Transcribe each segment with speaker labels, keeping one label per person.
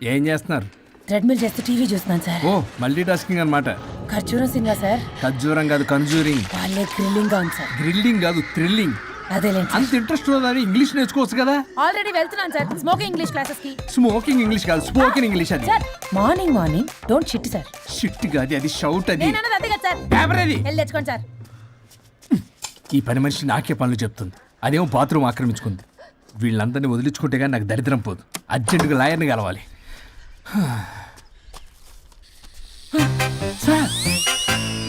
Speaker 1: ఏం చేస్తున్నారు?
Speaker 2: ట్రెడ్మిల్ చేస్తూ టీవీ చూస్తున్నాను సార్.
Speaker 1: ఓ మల్టీ టాస్కింగ్ అనమాట.
Speaker 2: ఖర్జూరం సినిమా సార్.
Speaker 1: ఖర్జూరం కాదు, కన్జూరింగ్.
Speaker 2: వాళ్ళే థ్రిల్లింగ్ గా ఉంది సార్.
Speaker 1: గ్రిల్లింగ్ కాదు, థ్రిల్లింగ్.
Speaker 2: అదేలేండి.
Speaker 1: అంత ఇంట్రెస్ట్ ఉన్నదని ఇంగ్లీష్ నేర్చుకోవచ్చు కదా.
Speaker 2: ఆల్రెడీ వెళ్తున్నాను సార్ స్మోకింగ్ ఇంగ్లీష్ క్లాసెస్ కి.
Speaker 1: స్మోకింగ్ ఇంగ్లీష్ కాదు, స్పోకెన్ ఇంగ్లీష్. అది
Speaker 2: sir morning don't shit sir.
Speaker 1: Shit కాదు, అది షౌట్. అది
Speaker 2: నేను అన్నది అంతే కదా సార్.
Speaker 1: కెమెరాది.
Speaker 2: వెళ్ళి తెచ్చుకోండి సార్.
Speaker 1: ఈ పని మనిషి నాకే పనులు చెప్తుంది, అదేమో బాత్రూమ్ ఆక్రమించుకుంది. వీళ్ళందరినీ వదిలించుకుంటే కానీ నాకు దరిద్రం పోదు. అర్జెంటుగా లాయర్ని కలవాలి. సార్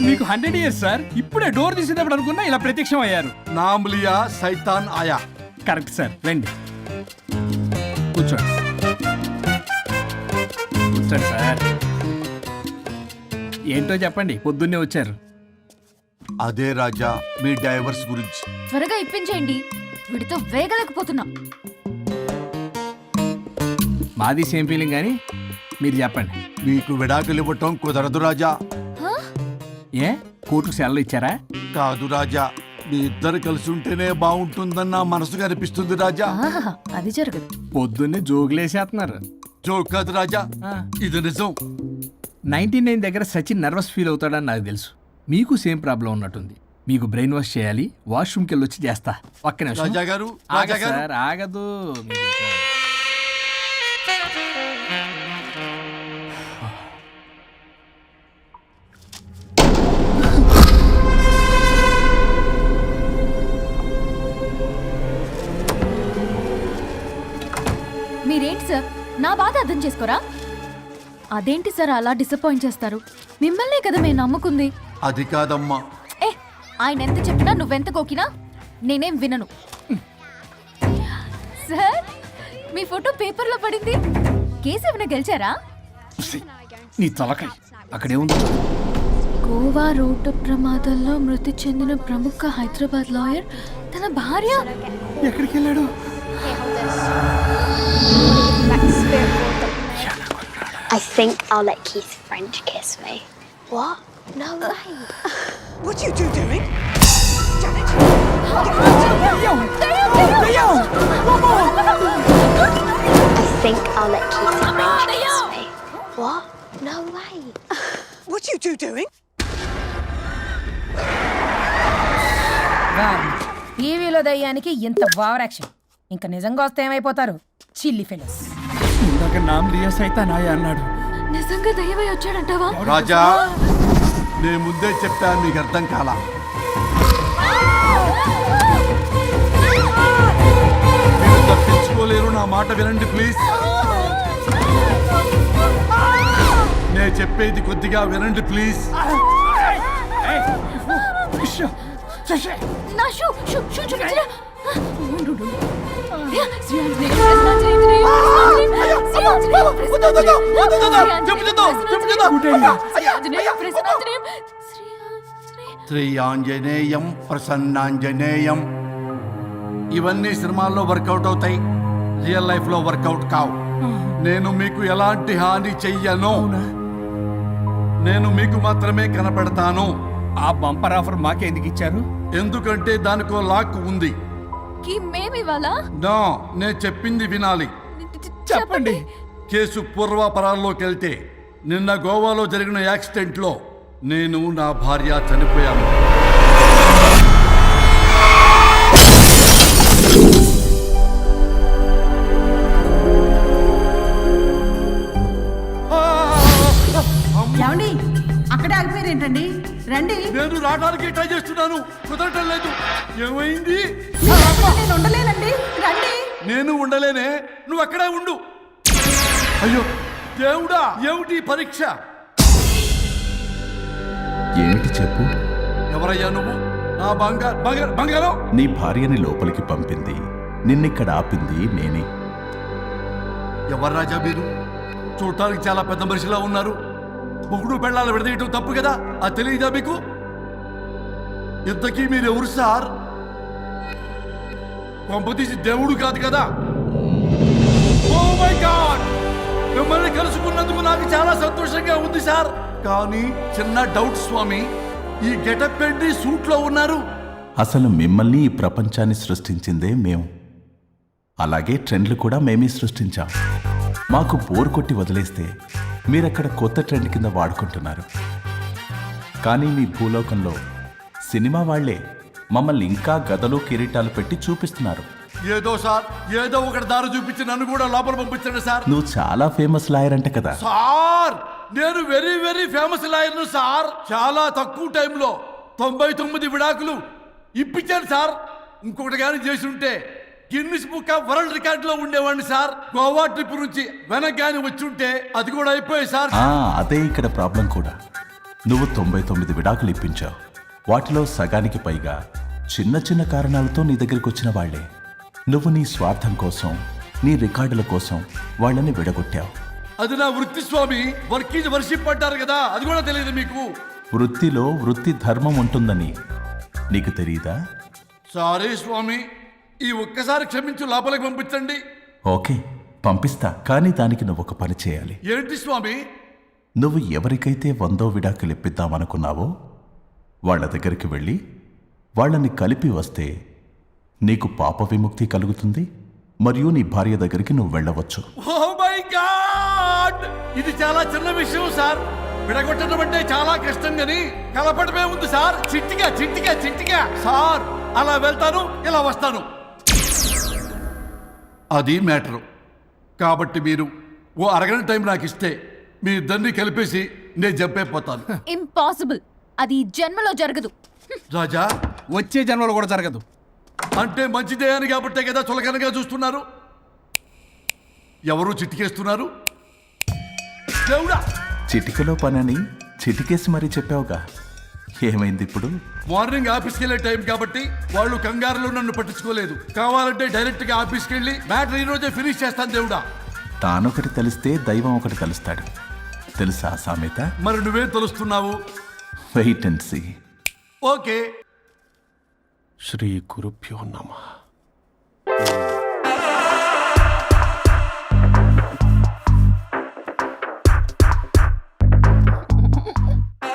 Speaker 1: మీకు 100 years సార్. ఇప్పుడే డోర్ తీసేటప్పుడు అనుకున్నా ఇలా ప్రత్యక్షం అయ్యారు.
Speaker 3: నామ్ లియా సైతాన్ ఆయా.
Speaker 1: కరెక్ట్ సార్, రండి కూర్చోండి. కూర్చోండి సార్. ఏంటో చెప్పండి, పొద్దున్నే వచ్చారు.
Speaker 3: అదే రాజా మీ డైవర్స్ గురించి.
Speaker 4: త్వరగా ఇప్పించేయండి, వీడితో వేగలేకపోతున్నా.
Speaker 1: మాది సేమ్ ఫీలింగ్, కానీ మీరు చెప్పండి.
Speaker 3: మీకు విడాకులు ఇవ్వటం కుదరదు రాజా.
Speaker 1: ఏ కోర్టుకు సెలవు ఇచ్చారా?
Speaker 3: కాదు రాజా, మీ ఇద్దరు కలిసి ఉంటేనే బాగుంటుందన్న మనసుకు అనిపిస్తుంది రాజా.
Speaker 4: ఆహాహా, అది జరగదు.
Speaker 1: పొద్దున్నే జోగులేసేస్తున్నారు.
Speaker 3: జోక్ కాదు రాజా,
Speaker 1: ఆ.
Speaker 3: ఇది నిజం.
Speaker 1: 99 దగ్గర సచిన్ నర్వస్ ఫీల్ అవుతాడని నాకు తెలుసు. మీకు సేమ్ ప్రాబ్లం ఉన్నట్టుంది. మీకు బ్రెయిన్ వాష్ చేయాలి. వాష్రూమ్కి వెళ్ళి వచ్చి చేస్తా. ఒక్క నిమిషం.
Speaker 3: రాజా గారు,
Speaker 1: ఆగదు
Speaker 3: రాజా గారు.
Speaker 1: సార్, ఆగదు. మీకు ఇంకా-
Speaker 4: మీరేంటి సార్ నా బాధ అర్థం చేసుకోరా? అదేంటి సార్ అలా డిసప్పాయింట్ చేస్తారు? మిమ్మల్నే కదా మేము నమ్ముకుంది.
Speaker 3: అది కాదమ్మా.
Speaker 4: ఏ ఆయన ఎంత చెప్పినా నువ్వెంత కోకినా నేనేం వినను. సార్ మీ ఫోటో పేపర్లో పడింది. కేసు ఏమైనా గెలిచారా?
Speaker 1: నీ తలకాయ అక్కడే ఉంది.
Speaker 4: గోవా రోడ్డు ప్రమాదంలో మృతి చెందిన ప్రముఖ హైదరాబాద్ లాయర్ తన భార్య.
Speaker 1: ఎక్కడికి వెళ్ళాడు?
Speaker 5: I think I'll let Keith French kiss me. What? No way.
Speaker 6: What are you two doing? Janet?
Speaker 5: I think I'll let Keith French kiss me. What? No way.
Speaker 6: What are you two doing?
Speaker 2: టీవీలో దయ్యానికి ఇంత over action. ఇంకా నిజంగా వస్తే ఏమైపోతారు? చిల్లి fellows.
Speaker 1: ఇందాక నామ్ లియా సైతాన్ ఆయా అన్నాడు.
Speaker 4: నిజంగా దయ్యమై వచ్చాడంటావా?
Speaker 3: రాజా నేను ముందే చెప్పాను, మీకు అర్థం కాలా. మీరు తప్పించుకోలేరు, నా మాట వినండి ప్లీజ్. నేను చెప్పేది కొద్దిగా వినండి ప్లీజ్.
Speaker 4: నా షూ చూపించరా?
Speaker 3: శ్రీ ఆంజనేయం ప్రసన్నాంజనేయం. ఇవన్నీ సినిమాల్లో వర్కౌట్ అవుతాయి, రియల్ లైఫ్ లో వర్కౌట్ కావు. నేను మీకు ఎలాంటి హాని చెయ్యను. నేను మీకు మాత్రమే కనపడతాను.
Speaker 1: ఆ బంపర్ ఆఫర్ మాకే ఎందుకు ఇచ్చారు?
Speaker 3: ఎందుకంటే దానికో లాక్ ఉంది.
Speaker 4: మేమివాలా?
Speaker 3: నో, నేను చెప్పింది వినాలి.
Speaker 1: చెప్పండి.
Speaker 3: కేసు పూర్వాపరాల్లోకి వెళ్తే నిన్న గోవాలో జరిగిన యాక్సిడెంట్లో నేను నా భార్య చనిపోయాను.
Speaker 2: ఏమండి అక్కడే ఆగిపోయారు ఏంటండి? రండి.
Speaker 3: నేను రావడానికి ట్రై చేస్తున్నాను, కుదరటం లేదు. ఏమైంది?
Speaker 2: నేను ఉండలేనండి, రండి.
Speaker 3: నేను ఉండలేనే, నువ్వు అక్కడే ఉండు. అయ్యో దేవుడా, ఏమిటి పరీక్ష?
Speaker 7: ఏమిటి చెప్పు?
Speaker 3: ఎవరయ్యా నువ్వు? నా బంగారం.
Speaker 7: నీ భార్యని లోపలికి పంపింది, నిన్నిక్కడ ఆపింది నేనే.
Speaker 3: ఎవరు రాజా మీరు? చూడటానికి చాలా పెద్ద మనిషిలా ఉన్నారు. మొగుడు పెళ్ళాలు విడదీయటం తప్పు కదా, అది తెలియదా మీకు? ఇంతకీ మీరు ఎవరు సార్? పంపతీసి దేవుడు కాదు కదా? ఓ మై గాడ్, మిమ్మల్ని కలుసుకున్నందుకు నాకు చాలా సంతోషంగా ఉంది సార్. కానీ చిన్న డౌట్ స్వామి, ఈ గెటప్ ఏంటి సూట్ లో ఉన్నారు?
Speaker 7: అసలు మిమ్మల్ని ఈ ప్రపంచాన్ని సృష్టించిందే మేం. అలాగే ట్రెండ్లు కూడా మేమే సృష్టించాం. మాకు బోర్ కొట్టి వదిలేస్తే మీరక్కడ కొత్త ట్రెండ్ కింద వాడుకుంటున్నారు. కానీ మీ భూలోకంలో సినిమా వాళ్లే మమ్మల్ని ఇంకా గదలు కిరీటాలు పెట్టి చూపిస్తున్నారు.
Speaker 3: ఏదో సార్, ఏదో ఒకటి దారి చూపించి నన్ను కూడా లోపల పంపించండి సార్.
Speaker 7: నువ్వు చాలా ఫేమస్ లాయర్ అంట కదా.
Speaker 3: సార్, నేను వెరీ వెరీ ఫేమస్ లాయర్ను సార్. చాలా తక్కువ టైంలో 99 విడాకులు ఇప్పించాను సార్. ఇంకొకటి కానీ చేసి ఉంటే Guinness book of world record లో ఉండేవాడిని సార్. గోవా ట్రిప్ నుంచి వెనక్ కానీ వచ్చి ఉంటే అది కూడా అయిపోయాయి సార్.
Speaker 7: అదే ఇక్కడ ప్రాబ్లం కూడా. నువ్వు 99 విడాకులు ఇప్పించావు. వాటిలో సగానికి పైగా చిన్న చిన్న కారణాలతో నీ దగ్గరికి వచ్చిన వాళ్లే. నువ్వు నీ స్వార్థం కోసం, నీ రికార్డుల కోసం వాళ్ళని విడగొట్టావు.
Speaker 3: అది నా వృత్తి స్వామి. వర్క్ ఈజ్ వర్షిప్ అంటారు కదా, అది కూడా తెలియదు మీకు.
Speaker 7: వృత్తిలో వృత్తి ధర్మం ఉంటుందని నీకు తెలియదా?
Speaker 3: సారీ స్వామి, ఈ ఒక్కసారి క్షమించు, లోపలికి పంపించండి.
Speaker 7: ఓకే, పంపిస్తా. కానీ దానికి నువ్వు ఒక పని చేయాలి.
Speaker 3: ఏంటి స్వామి?
Speaker 7: నువ్వు ఎవరికైతే 100వ విడాకులు ఇప్పిద్దామనుకున్నావో వాళ్ళ దగ్గరికి వెళ్ళి వాళ్ళని కలిపి వస్తే నీకు పాప విముక్తి కలుగుతుంది. మరియు నీ భార్య దగ్గరికి నువ్వు వెళ్ళవచ్చు.
Speaker 3: ఓ మై గాడ్, ఇది చాలా చిన్న విషయం సార్. విడగొట్టడం అంటే చాలా కష్టం గని కలపడమే ఉంది సార్. చిట్టిగా చిట్టిగా చిట్టిగా సార్. అలా వెళ్తాను, ఇలా వస్తాను. అది మ్యాటరు. కాబట్టి మీరు ఓ అరగంట టైం నాకు ఇస్తే మీ ఇద్దరిని కలిపేసి నేను జంపైపోతాను.
Speaker 4: ఇంపాసిబుల్. అది ఈ జన్మలో జరగదు.
Speaker 3: రాజా,
Speaker 1: వచ్చే జన్మలో కూడా జరగదు.
Speaker 3: అంటే మంచిదే అని కాబట్టే కదా చులకనగా చూస్తున్నారు. ఎవరు చిట్టికేస్తున్నారు? దేవుడా,
Speaker 7: చిటికలో పనని చిటికేసి మరీ చెప్పావుగా. ఏమైంది ఇప్పుడు?
Speaker 3: మార్నింగ్ ఆఫీస్కి వెళ్ళే టైం కాబట్టి వాళ్ళు కంగారులో నన్ను పట్టించుకోలేదు. కావాలంటే డైరెక్ట్ గా ఆఫీస్కి వెళ్ళి మ్యాటర్ ఈ రోజే ఫినిష్ చేస్తాను. దేవుడా,
Speaker 7: తానొకటి తెలిస్తే దైవం ఒకటి కలుస్తాడు. తెలుసా సామెత?
Speaker 3: మరి నువ్వేం తెలుస్తున్నావు?
Speaker 7: Wait and see.
Speaker 3: ఓకే.
Speaker 8: శ్రీ గురుభ్యో నమః.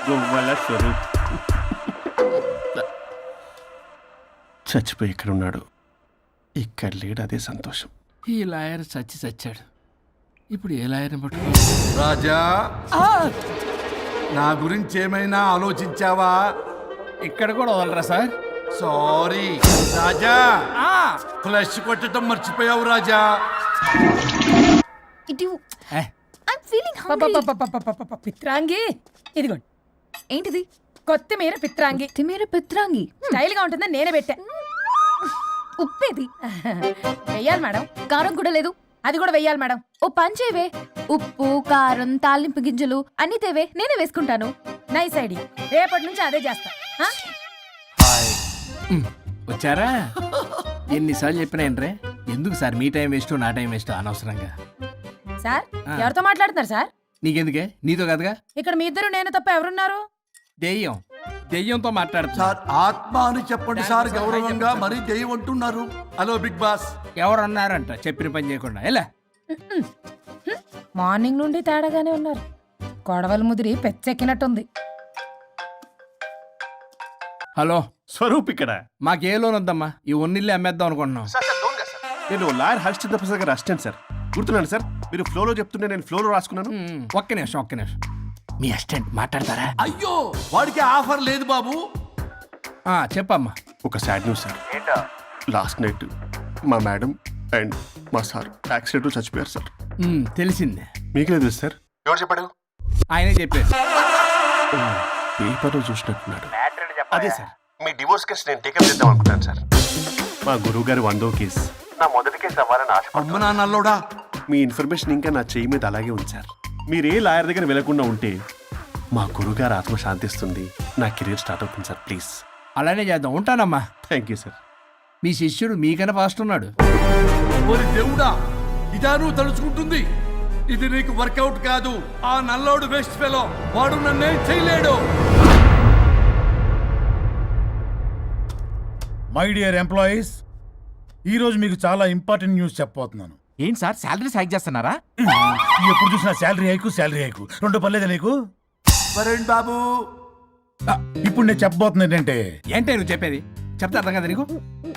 Speaker 8: గొవ్వల స్వరూప్ చచ్చిపోయి ఇక్కడ ఉన్నాడు. ఇక్కడ లేడు, అదే సంతోషం.
Speaker 1: ఈ లాయర్ చచ్చాడు. ఇప్పుడు ఏ లాయర్ని పట్టుకో?
Speaker 3: రాజా, నా గురించి ఏమైనా ఆలోచించావా?
Speaker 1: ఇక్కడ కూడా వదలరా సార్?
Speaker 3: సారీ రాజా, ఫ్లష్ కొట్టడం మర్చిపోయావు రాజా.
Speaker 4: ఇటు
Speaker 1: ఏ,
Speaker 4: ఐమ్ ఫీలింగ్ హంగ్రీ.
Speaker 2: పిత్రాంగి ఇదిగోండి.
Speaker 4: ఏంటిది?
Speaker 2: కొత్తిమీర పిత్రాంగి.
Speaker 4: తిమేర పిత్రాంగి.
Speaker 2: స్టైల్ గా ఉంటుందని నేనే పెట్టా.
Speaker 4: ఉప్పేది?
Speaker 2: వెయ్యాలి మేడం.
Speaker 4: కారం కూడా లేదు.
Speaker 2: అది కూడా వెయ్యాలి మేడం.
Speaker 4: ఓ పంచేవే. ఉప్పు, కారం, తాలింపు గింజలు అన్ని తేవే, నేనే వేసుకుంటాను.
Speaker 2: Nice idea. రేపటి నుంచి అదే చేస్తా. ఆ?
Speaker 1: వచ్చారా? ఎన్నిసార్లు చెప్పినా ఏంట్రే? ఎందుకు సార్ మీ టైం వేస్ట్, నా టైం వేస్ట్ అనవసరంగా?
Speaker 2: సార్, ఎవరితో మాట్లాడుతున్నారు సార్?
Speaker 1: నీకెందుకే? నీతో కదగా.
Speaker 2: ఇక్కడ మీ ఇద్దరు నేను తప్ప ఎవరున్నారు?
Speaker 1: దెయ్యంతో మాట్లాడుతా.
Speaker 3: సార్, ఆత్మ అని చెప్పండి సార్ గౌరవంగా. మరీ దెయ్యం అంటున్నారు. Hello big boss.
Speaker 1: ఎవరన్నారంట చెప్పిన పని చేయకుండా? ఎలా?
Speaker 2: మార్నింగ్ నుండి తేడాగానే ఉన్నారు. కొడవల ముదిరి పెచ్చెక్కినట్టుంది.
Speaker 1: హలో,
Speaker 8: స్వరూప్ ఇక్కడ.
Speaker 1: మాకే లోన్ వద్దమ్మా. ఈ ఒన్నిల్లే అమ్మేద్దాం అనుకుంటున్నాం.
Speaker 8: నేను లాయర్ హరిశ్చంద్ర ప్రసాద్ గారు అసిస్టెంట్ సార్. గుర్తున్నాను సార్, మీరు ఫ్లోలో చెప్తుంటే నేను ఫ్లోలో రాసుకున్నాను.
Speaker 1: ఒక్క నిమిషం. మీ అసిస్టెంట్ మాట్లాడతారా?
Speaker 3: అయ్యో, వాడికి ఆఫర్ లేదు బాబు.
Speaker 1: చెప్పమ్మా.
Speaker 8: ఒక sad news sir. Last night మా మేడం అండ్ మా సార్ యాక్సిడెంట్ చచ్చిపోయారు సార్.
Speaker 1: తెలిసిందే.
Speaker 8: మీకే తెలుసు సార్. ఎవరు చెప్పాడు?
Speaker 1: ఆయనే చెప్పారు.
Speaker 8: పేపర్లో చూసినట్టున్నాడు. అదే సార్, మీ డివోర్స్ కేసు నేను టేకప్ చేద్దాం అనుకుంటాను సార్. మా గురువు గారు 100వ కేసు నా మొదటి కేసు అవ్వాలని ఆశ.
Speaker 3: అమ్మ నాన్నల్లోడా,
Speaker 8: మీ ఇన్ఫర్మేషన్ ఇంకా నా చేయి మీద అలాగే ఉంది సార్. మీరు ఏ లాయర్ దగ్గర వెళ్లకుండా ఉంటే మా గురుగారు ఆత్మ శాంతిస్తుంది, నా కెరీర్ స్టార్ట్ అవుతుంది సార్. ప్లీజ్
Speaker 1: అలానే చేద్దాం. ఉంటానమ్మా.
Speaker 8: Thank you sir.
Speaker 1: మీ శిష్యుడు మీకన్నా ఫాస్ట్ ఉన్నాడు.
Speaker 3: ఓరి దేవుడా, ఇదా నువ్వు తలుచుకుంటుంది? ఇది నీకు వర్కౌట్ కాదు. ఆ నల్లోడు వేస్ట్ ఫెలో, వాడు నన్నేం చేయలేడు.
Speaker 9: మై డియర్ ఎంప్లాయీస్, ఈరోజు మీకు చాలా ఇంపార్టెంట్ న్యూస్ చెప్పబోతున్నాను.
Speaker 10: ఏంటి సార్, శాలరీస్ హైక్ చేస్తున్నారా?
Speaker 9: ఎప్పుడు చూసినా శాలరీ హైకు రెండు పర్లేదా నీకు?
Speaker 3: వరుణ్ బాబు,
Speaker 9: ఇప్పుడు నేను చెప్పబోతున్నా ఏంటంటే,
Speaker 1: ఏంటే నువ్వు చెప్పేది? చెప్తా అర్థం కదా నీకు?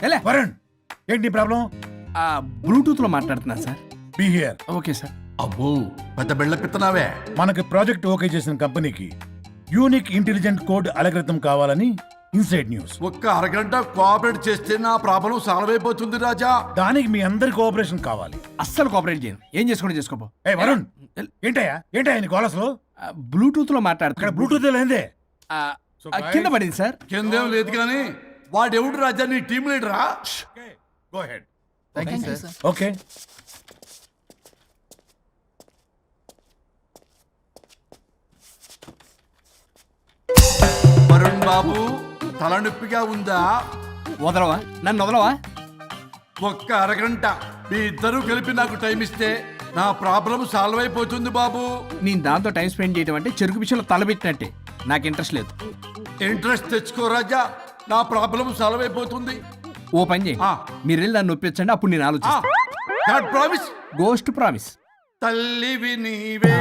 Speaker 1: ఎలా?
Speaker 9: వరుణ్, ఏంటి ప్రాబ్లం?
Speaker 1: బ్లూటూత్ లో మాట్లాడుతున్నా sir.
Speaker 9: Be here.
Speaker 1: Okay sir.
Speaker 3: అబ్బో పెద్ద బిళ్ళ పిత్తనావే.
Speaker 9: మనకి ప్రాజెక్ట్ ఓకే చేసిన కంపెనీకి యూనిక్ ఇంటెలిజెంట్ కోడ్ అలకృతం కావాలని ఇన్సైడ్ న్యూస్.
Speaker 3: ఒక్క అరగంట కోఆపరేట్ చేస్తే నా ప్రాబ్లం సాల్వ్ అయిపోతుంది రాజా.
Speaker 9: దానికి మీ అందరి కోఆపరేషన్ కావాలి.
Speaker 1: అస్సలు కోఆపరేట్ చేయను. ఏం చేసుకోండి చేసుకోపో.
Speaker 9: ఏ వరుణ్, ఏంటయ్యా నీ కోలస్లో?
Speaker 1: బ్లూటూత్ లో
Speaker 9: ఇక్కడ
Speaker 1: మాట్లాడుతున్నా.
Speaker 9: బ్లూటూత్ లేదే.
Speaker 1: కింద పడింది సార్.
Speaker 3: కిందేం లేదు కానీ వాడెవడు రాజా నీ టీం లీడరా?
Speaker 9: Go ahead.
Speaker 10: Thank you sir.
Speaker 9: Okay.
Speaker 3: Varun బాబు తలనొప్పిగా ఉందా?
Speaker 1: వదలవా? నన్ను వదలవా?
Speaker 3: ఒక్క అరగంట మీ ఇద్దరూ కలిపి నాకు టైం ఇస్తే నా ప్రాబ్లం సాల్వ్ అయిపోతుంది బాబు.
Speaker 1: నేను దాంతో టైం స్పెండ్ చేయడం అంటే చెరుకు విషయంలో తలబెట్టినట్టే. నాకు ఇంట్రెస్ట్ లేదు.
Speaker 3: ఇంట్రెస్ట్ తెచ్చుకో రాజా, నా ప్రాబ్లం సాల్వ్ అయిపోతుంది.
Speaker 1: ఓ పని చేయి,
Speaker 3: ఆ.
Speaker 1: మీరు వెళ్ళి నన్ను ఒప్పించండి, అప్పుడు నేను ఆలోచిస్తాను.
Speaker 3: God promise.
Speaker 1: Ghost promise.
Speaker 3: తల్లివి నీవే,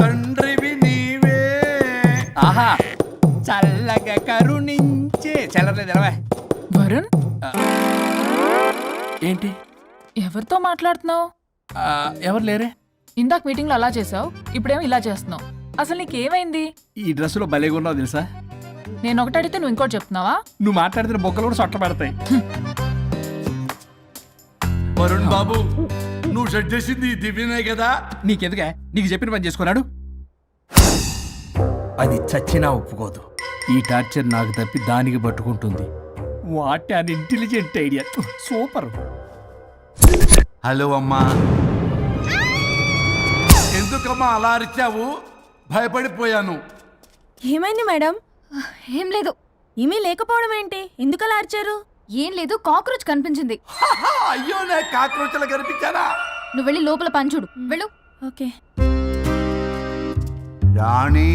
Speaker 3: తండ్రివి నీవే.
Speaker 1: ఆహా, చల్లగా కరుణించే చల్లలేదు ఎలవా.
Speaker 2: వరుణ్,
Speaker 1: ఏంటి?
Speaker 2: ఎవరితో మాట్లాడుతున్నావు?
Speaker 1: ఎవరు లేరే?
Speaker 2: ఇందాక మీటింగ్ లో అలా చేసావు, ఇప్పుడేమో ఇలా చేస్తున్నావు. అసలు నీకేమైంది?
Speaker 1: ఈ డ్రెస్సులో భలేగా ఉన్నావు తెలుసా?
Speaker 2: నేను ఒకటి అడిగితే నువ్వు ఇంకోటి చెప్తున్నావా?
Speaker 1: నువ్వు మాట్లాడితే బొక్కలు కూడా సొట్ట పడతాయి.
Speaker 3: వరుణ్ బాబు, నువ్వు సెట్ చేసింది ఈ దివ్యనే కదా?
Speaker 1: నీకెందుకే? నీకు చెప్పిన పని చేసుకున్నాడు. అది చచ్చినా ఒప్పుకోదు. ఈ టార్చర్ నాకు తప్పి దానికి పట్టుకుంటుంది. What an intelligent idea. Super.
Speaker 3: Hello అమ్మా. ఎందుకమ్మా అలా అరిచావు? భయపడిపోయాను.
Speaker 4: ఏమైంది మేడం?
Speaker 5: ఏం లేదు.
Speaker 4: ఏమీ లేకపోవడం ఏంటి? ఎందుకు అలా అరిచారు?
Speaker 5: ఏం లేదు, కాక్రోచ్ కనిపించింది.
Speaker 3: అయ్యో, నేను కాక్రోచ్లు కనిపించానా?
Speaker 5: నువ్వు వెళ్ళి లోపల పని చూడు. వెళ్ళు.
Speaker 4: ఓకే.
Speaker 3: రాణి,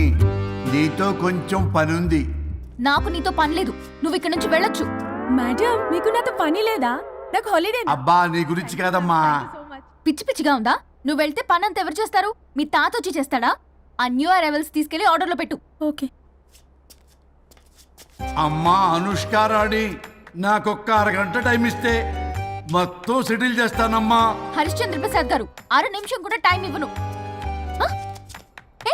Speaker 3: నీతో కొంచెం పనుంది.
Speaker 5: నాకు నీతో పని లేదు. నువ్వు ఇక్కడ నుంచి వెళ్ళొచ్చు.
Speaker 4: మేడం, మీకు నాతో పని లేదా? నాకు హాలిడే.
Speaker 3: అబ్బా, నీ గురించి కాదమ్మా.
Speaker 5: పిచ్చి పిచ్చిగా ఉందా? నువ్వు వెళ్తే పని అంతా ఎవరు చేస్తారు? మీ తాత వచ్చి చేస్తాడా? ఆ న్యూ అరైవల్స్ తీసుకెళ్లి ఆర్డర్లో పెట్టు.
Speaker 4: ఓకే.
Speaker 3: అమ్మా అనుష్క రాణి, నాకొక్క అరగంట టైం ఇస్తే మొత్తం సెటిల్ చేస్తానమ్మా.
Speaker 5: హరిశ్చంద్ర ప్రసాద్ గారు, 6 నిమిషం కూడా టైం ఇవ్వను. ఆ? ఏ?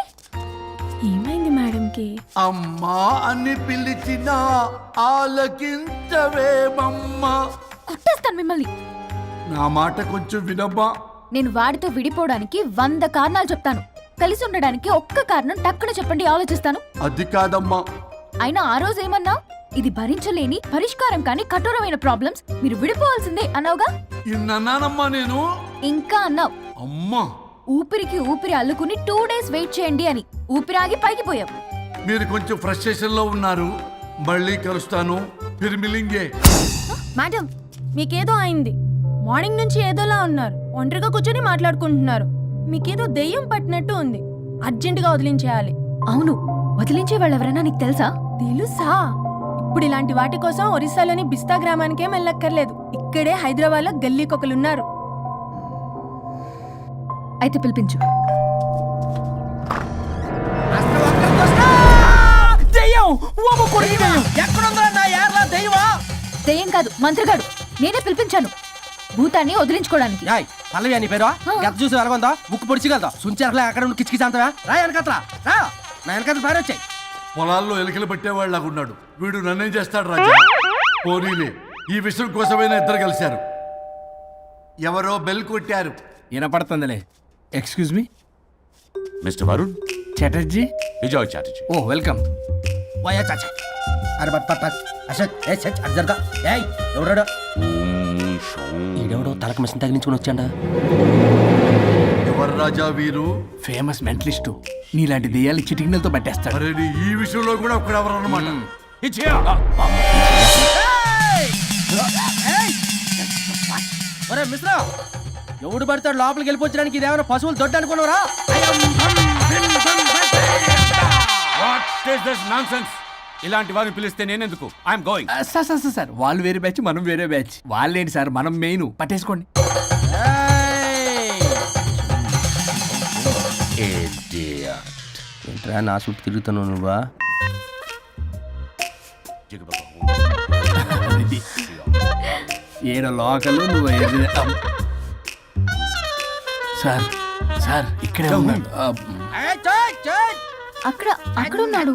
Speaker 4: ఏమైంది మేడంకి?
Speaker 3: అమ్మా అని పిలిచినా ఆలకించవేమమ్మా.
Speaker 5: కొట్టేస్తాను మిమ్మల్ని.
Speaker 3: నా మాట కొంచెం వినమ్మా.
Speaker 5: నేను వాడితో విడిపోవడానికి 100 కారణాలు చెప్తాను. కలిసి ఉండడానికి ఒక్క కారణం టక్కున చెప్పండి, ఆలోచిస్తాను.
Speaker 3: అది కాదమ్మా.
Speaker 5: అయినా ఆ రోజు ఏమన్నా? ఇది భరించలేని, పరిష్కారం కాని కఠోరమైన ప్రాబ్లమ్స్, మీరు విడిపోవాల్సిందే అన్నావుగా.
Speaker 3: ఇన్నానమ్మా నేను.
Speaker 5: ఇంకా అన్నావు.
Speaker 3: అమ్మా,
Speaker 5: ఊపిరికి ఊపిరి అల్లుకుని 2 days వెయిట్ చేయండి అని. ఊపిరాగి పైకి పోయావు.
Speaker 3: మీరు కొంచెం ఫ్రస్ట్రేషన్ లో ఉన్నారు. మళ్ళీ కలుస్తాను. ఫిర్మిలింగే.
Speaker 4: మేడం, మీకేదో అయింది. మార్నింగ్ నుంచి ఏదోలా ఉన్నారు. ఒంటరిగా కూర్చొని మాట్లాడుకుంటున్నారు. మీకేదో దెయ్యం పట్టినట్టు ఉంది. అర్జెంటుగా వదిలించేయాలి.
Speaker 5: అవును, వదిలించే వాళ్ళెవరైనా నీకు తెలుసా?
Speaker 4: తెలుసా? ఇప్పుడు ఇలాంటి వాటి కోసం ఒరిస్సాలోని బిస్తా గ్రామానికేం వెళ్ళక్కర్లేదు. ఇక్కడే హైదరాబాద్ లో గల్లీకొకలున్నారు.
Speaker 5: అయితే పిలిపించు. దెయ్యం కాదు, మంత్రిగాడు. నేనే పిలిపించాను భూతాన్ని వదిలించుకోవడానికి.
Speaker 10: పల్లవి అని పేరు గత చూసి వెలగొందా ముక్కు పొడిచిగలదా సుంచరలే అక్కడ కిచకిచ అంతవా రా వెనకత్రా రా నా వెనకత్ర పేరు వచ్చాయి.
Speaker 3: పొలాల్లో ఎలికలు పట్టేవాళ్ళగా ఉన్నాడు వీడు. నన్నేం చేస్తాడు రాజా? పోనీలే, ఈ విషయం కోసమైనా ఇద్దరు కలిశారు. ఎవరో బెల్ కొట్టారు.
Speaker 1: వినపడుతుందిలే. Excuse me
Speaker 7: mister Varun,
Speaker 1: Chatterjee.
Speaker 7: Vijay Chatterjee.
Speaker 1: Oh welcome.
Speaker 10: వయా చాచా అరే బట్ పట్ అసత్ ఏ సచ్ అర్జర్గా ఏయ్ ఎవడో ఈడెవడో తలకు మిషన్ తగిలించుకుని వచ్చాడా?
Speaker 3: ఎవరు రాజా వీరు?
Speaker 1: Famous mentalist. నీలాంటి దెయ్యాలు చిటికినలతో పట్టేస్తాడు.
Speaker 3: అరే నీ ఈ విషయంలో కూడా ఒకడెవరు అన్నమాట.
Speaker 10: ఒరే మిశ్రా, ఎవడు పడతాడు లోపలికి వెళ్ళిపోవడానికి? ఇదేమైనా పశువులు దొడ్డు అనుకున్నారా?
Speaker 11: ఇలాంటి వారిని పిలిస్తే నేనెందుకు? I'm going.
Speaker 1: సార్ వాళ్ళు వేరే బ్యాచ్, మనం వేరే బ్యాచ్. వాళ్ళేంటి సార్, మనం మెయిన్. పట్టేసుకోండి.
Speaker 10: ఏంట్రా నా చుట్టూ తిరుగుతున్నావు నువ్వా?
Speaker 1: ఏడ లోకలు నువ్వు సార్ సార్ ఇక్కడే ఉన్నాడు
Speaker 5: అక్కడ అక్కడ ఉన్నాడు.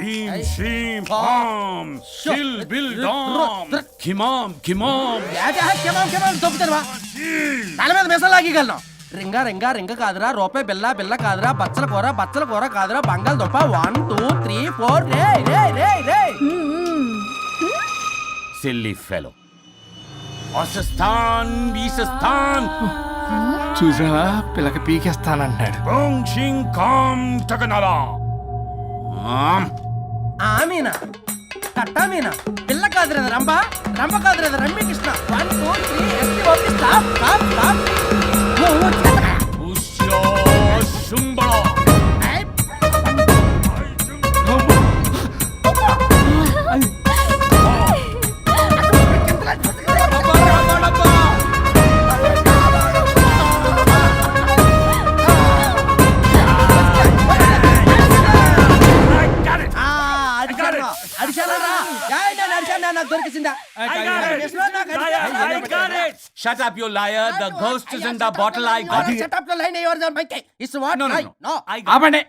Speaker 11: Kim, shim, pam, shil, bil, dam. Kimam, kimam.
Speaker 10: తల మీద మెసలు లాగగలను. రింగా రింగా రింగ కాదురా, రూపాయి బిల్ల బిల్ల కాదురా, బచ్చల కూర కాదురా, బంగాళదుంప 1 2 3 4 రే రే రే రే.
Speaker 11: Silly fellow. Asastan, Isastan.
Speaker 1: చూసావా పిల్లకి పీకేస్తానంటున్నాడు.
Speaker 11: Bong, shing, kam, takanala.
Speaker 10: Amina కట్టామీనా పిల్ల కాదురా రంభ రంభ కాదురా రమ్మి కృష్ణ 1 2 3 ఎస్టీ ఓపి stop stop stop.
Speaker 11: Usya, shumbala. నాకు దొరికిసిందా? I got it. Shut up, you liar. The ghost is in the bottle. I got it.
Speaker 10: Shut up your line, your monkey. It's what?
Speaker 11: No, no,
Speaker 10: Right?
Speaker 11: no.
Speaker 10: No.
Speaker 1: ఆపండి,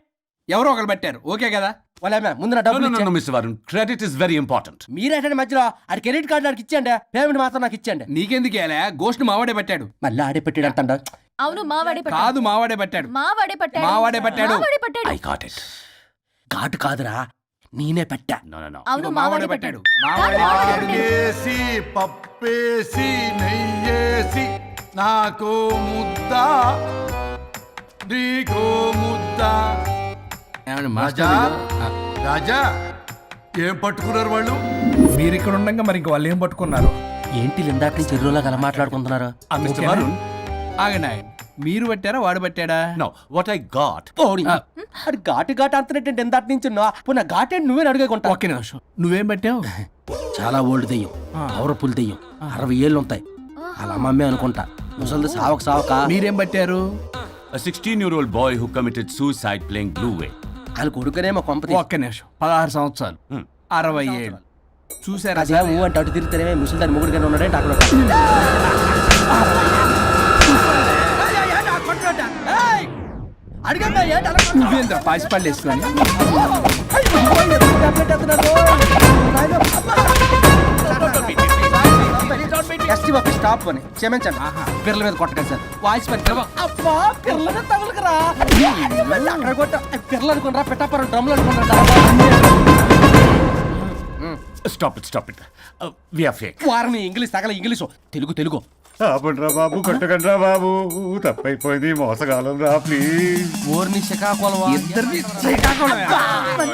Speaker 1: ఎవరో ఒకరు పెట్టారు. Okay కదా?
Speaker 10: వాళ్ళ ముందు నా
Speaker 11: No,
Speaker 10: డబ్బులు
Speaker 11: no, no,
Speaker 10: ఇచ్చేయండి.
Speaker 11: no, Mr. Varun. Credit is very important.
Speaker 10: మీరేంటండి మధ్యలో ఆడి క్రెడిట్ కార్డు నాకు ఇచ్చేయండి, పేమెంట్ మాత్రం నాకు ఇచ్చేయండి.
Speaker 1: నీకెందుకు ఇలా గోష్ట్ మావాడే పెట్టాడు.
Speaker 10: మళ్ళీ ఆడే పెట్టాడు అంటాడు.
Speaker 5: అవును మావాడే పట్టాడు.
Speaker 1: కాదు మావాడే పెట్టాడు.
Speaker 5: మావాడే పట్టాడు.
Speaker 1: మావాడే పట్టాడు.
Speaker 5: మావాడే పట్టాడు.
Speaker 11: I got it.
Speaker 10: ఘాటు కాదురా, నేనే పెట్టా.
Speaker 11: No, no, no.
Speaker 5: అవును మావాడే పట్టాడు.
Speaker 3: ఆడికేసి పప్పేసి నెయ్యేసి నాకు ముద్ద నీకో ముద్ద.
Speaker 1: ఏమండి
Speaker 3: రాజా
Speaker 1: మాస్టర్,
Speaker 3: రాజా ఏం పట్టుకున్నారు వాళ్ళు?
Speaker 1: మీరు ఇక్కడ ఉండగా మరి ఇంక వాళ్ళు ఏం పట్టుకున్నారు?
Speaker 10: ఏంటి లిందాటి నుంచి చెరువులో కల మాట్లాడుకుంటున్నారు?
Speaker 11: Mr. Varun.
Speaker 1: ఆగండి ఆయన, మీరు పట్టారా వాడు పట్టాడా?
Speaker 11: No, what I got.
Speaker 10: పోనీ అది ఘాటు ఘాటు అంతనేంటి ఎందాటి నుంచి నా ఘాటేంటి నువ్వే అడుగుకుంటా.
Speaker 1: ఒక్క నిమిషం, నువ్వేం పట్టావు?
Speaker 10: చాలా ఓల్డ్ దెయ్యం, పవర్ఫుల్ దెయ్యం, 60 ఏళ్ళు ఉంటాయి. అలా మమ్మీ అనుకుంటా. ముసలిది సావక
Speaker 1: మీరేం పట్టారు?
Speaker 11: A 16-year-old boy who committed suicide playing Blue Whale.
Speaker 10: వాళ్ళ కొడుకునేమో కొంపతి.
Speaker 1: ఒక్క నిమిషం, 16 సంవత్సరాలు, 60 ఏళ్ళు. చూసారా
Speaker 10: అదే
Speaker 1: సార్?
Speaker 10: అంటే అటు తిరిగితేనే ముసలిదాని ముగ్గురుగానే ఉన్నాడంటే అక్కడ
Speaker 1: నువ్వేంద్ర పాసిపళ్ళు వేసుకొని
Speaker 10: స్టాప్ అని క్షమించండి. పిల్లల మీద కొట్టకండి సార్. వాయిస్ అబ్బా పిల్లల మీద తగులుకురా. అక్కడ కొట్ట పిల్లలు అనుకున్నారా, పెట్టాపరం డ్రమ్లు అనుకున్నారా?
Speaker 11: Stop it. We are fake.
Speaker 10: వారిని ఇంగ్లీష్ తగల ఇంగ్లీషు తెలుగు
Speaker 3: ఆపండ్రా బాబు, కొట్టకండ్రా బాబు, తప్పైపోయింది, మోసగాలం రా ప్లీజ్.
Speaker 10: ఓర్ని శ్రీకాకుళం
Speaker 1: ఇద్దరిని శ్రీకాకుళమే.